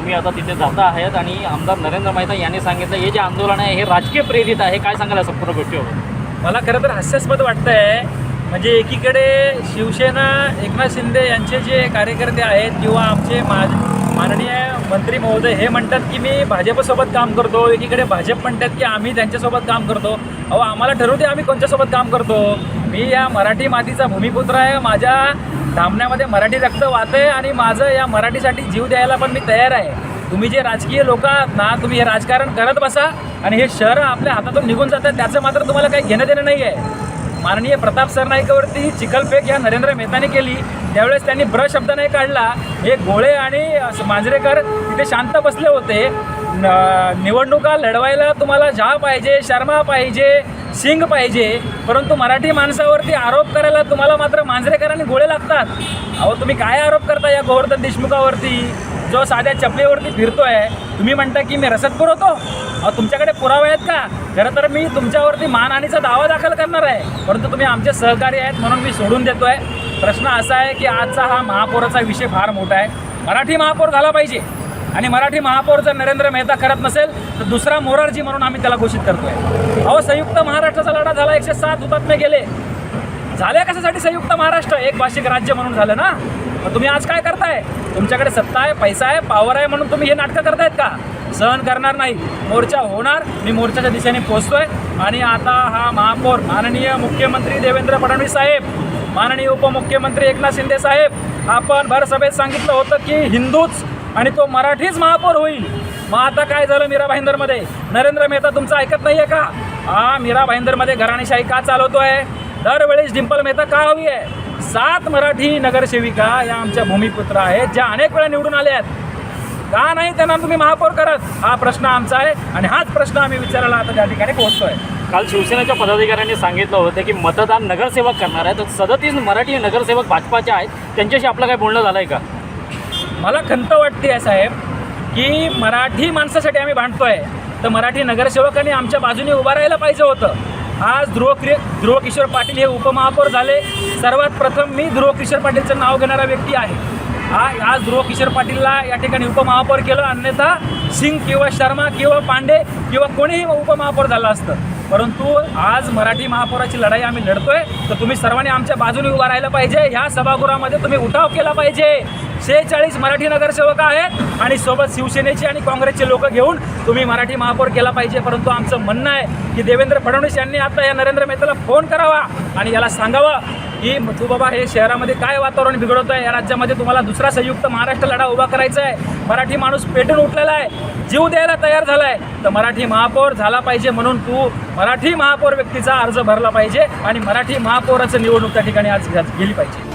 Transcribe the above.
तुम्ही आता तिथे जाता आहेत आणि आमदार नरेंद्र मेहता यांनी सांगितलं हे जे आंदोलन आहे हे राजकीय प्रेरित आहे, काय सांगाल या संपूर्ण गोष्टीवर? मला खरं तर हास्यास्पद वाटतं आहे. म्हणजे एकीकडे शिवसेना एकनाथ शिंदे यांचे जे कार्यकर्ते आहेत किंवा आमचे माननीय मंत्री महोदय हे म्हणतात की मी भाजपसोबत काम करतो, एकीकडे भाजप म्हणतात की आम्ही त्यांच्यासोबत काम करतो. अहो आम्हाला ठरवू दे आम्ही कोणत्यासोबत काम करतो. मी या मराठी मातीचा भूमिपुत्र आहे, माझ्या धामण्यामध्ये मराठी रक्त वाहते आणि माझं या मराठीसाठी जीव द्यायला पण मी तयार आहे. तुम्ही जे राजकीय लोक आहात ना, तुम्ही हे राजकारण करत बसा आणि हे शहरं आपल्या हातातून निघून जातात, त्याचं मात्र तुम्हाला काही घेणं देणं नाही आहे. माननीय प्रताप सरनाईकावरती चिखलफेक या नरेंद्र मेहताने केली, त्यावेळेस त्यांनी ब्र शब्द नाही काढला. हे गोळे आणि मांजरेकर तिथे शांत बसले होते. निवडणुका लढवायला तुम्हाला झा पाहिजे, शर्मा पाहिजे, सिंग पाहिजे, परंतु मराठी माणसावरती आरोप करायला तुम्हाला मात्र मांजरेकर आणि गोळे लागतात. अहो तुम्ही काय आरोप करता या गोवर्धन देशमुखावरती, जो साध्या चपलीवरती फिरतोय? तुम्ही म्हणता की मी रसद पुरवतो. अहो तुमच्याकडे पुरावे आहेत का? खरं तर मी तुमच्यावरती मानहानीचा दावा दाखल करणार आहे, परंतु तुम्ही आमचे सहकारी आहेत म्हणून मी सोडून देतो आहे. प्रश्न असा आहे की आजचा हा महापौराचा विषय फार मोठा आहे. मराठी महापौर झाला पाहिजे आणि मराठी महापौर जर नरेंद्र मेहता करत नसेल तर दुसरा मोरारजी म्हणून आम्ही त्याला घोषित करतोय. अहो संयुक्त महाराष्ट्राचा लढा झाला, 107 हुतात्मे गेले. झाले कशासाठी संयुक्त महाराष्ट्र? एक भाषिक राज्य म्हणून झालं ना. मग तुम्ही आज काय करताय? तुमच्याकडे सत्ता आहे, पैसा आहे, पॉवर आहे म्हणून तुम्ही हे नाटकं करतायत का? सहन करणार नाही. मोर्चा होणार. मी मोर्चाच्या दिशेने पोहोचतोय आणि आता हा महापौर माननीय मुख्यमंत्री देवेंद्र फडणवीस साहेब, माननीय उपमुख्यमंत्री एकनाथ शिंदे साहेब, आपण भरसभेत सांगितलं होतं की हिंदूच आणि तो मराठीच महापौर होईल. मग आता काय झालं मीरा भाईंदरमध्ये? नरेंद्र मेहता तुमचं ऐकत नाही आहे का? हा मीरा भाईंदरमध्ये घराणेशाही का चालवतोय? दरवेळेस डिंपल मेहता का हवी आहे? 7 मराठी नगरसेविका या आमच्या भूमिपुत्र आहेत, ज्या अनेक वेळा निवडून आल्या आहेत. का नाही त्यांना तुम्ही महापौर करत? हा प्रश्न आमचा आहे आणि हाच प्रश्न आम्ही विचारायला आता त्या ठिकाणी पोहोचतोय. काल शिवसेनेच्या पदाधिकाऱ्यांनी सांगितलं होतं की मतदान नगरसेवक करणार आहे, तर 37 मराठी नगरसेवक भाजपाचे आहेत, त्यांच्याशी आपलं काय बोलणं झालं आहे का? मला खंत वाटते आहे साहेब की मराठी माणसासाठी आम्ही भांडतोय, तर मराठी नगरसेवकांनी आमच्या बाजूने उभं राहायला पाहिजे होतं. आज ध्रुव किशोर पाटील हे उपमहापौर झाले. सर्वात प्रथम मी ध्रुव किशोर पाटीलचं नाव घेणारा व्यक्ती आहे. आज ध्रुव किशोर पाटीलला या ठिकाणी उपमहापौर केलं, अन्यथा सिंग किंवा शर्मा किंवा पांडे किंवा कोणीही उपमहापौर झालं असतं. परंतु आज मराठी महापौराची लढाई आम्ही लढतोय, तर तुम्ही सर्वांनी आमच्या बाजूने उभा राहायला पाहिजे. ह्या सभागृहामध्ये तुम्ही उठाव केला पाहिजे. 46 मराठी नगरसेवक आहेत आणि सोबत शिवसेनेचे आणि काँग्रेसचे लोक घेऊन तुम्ही मराठी महापौर केला पाहिजे. परंतु आमचं म्हणणं आहे की देवेंद्र फडणवीस यांनी आता या नरेंद्र मेहताला फोन करावा आणि याला सांगावं की तू बाबा हे शहरामध्ये काय वातावरण बिघडवतं आहे, या राज्यामध्ये तुम्हाला दुसरा संयुक्त महाराष्ट्र लढा उभा करायचा आहे. मराठी माणूस पेटून उठलेला आहे, जीव द्यायला तयार झाला आहे, तर मराठी महापौर झाला पाहिजे म्हणून तू मराठी महापौर व्यक्तीचा अर्ज भरला पाहिजे आणि मराठी महापौराचं निवडणूक त्या ठिकाणी आज गेली पाहिजे.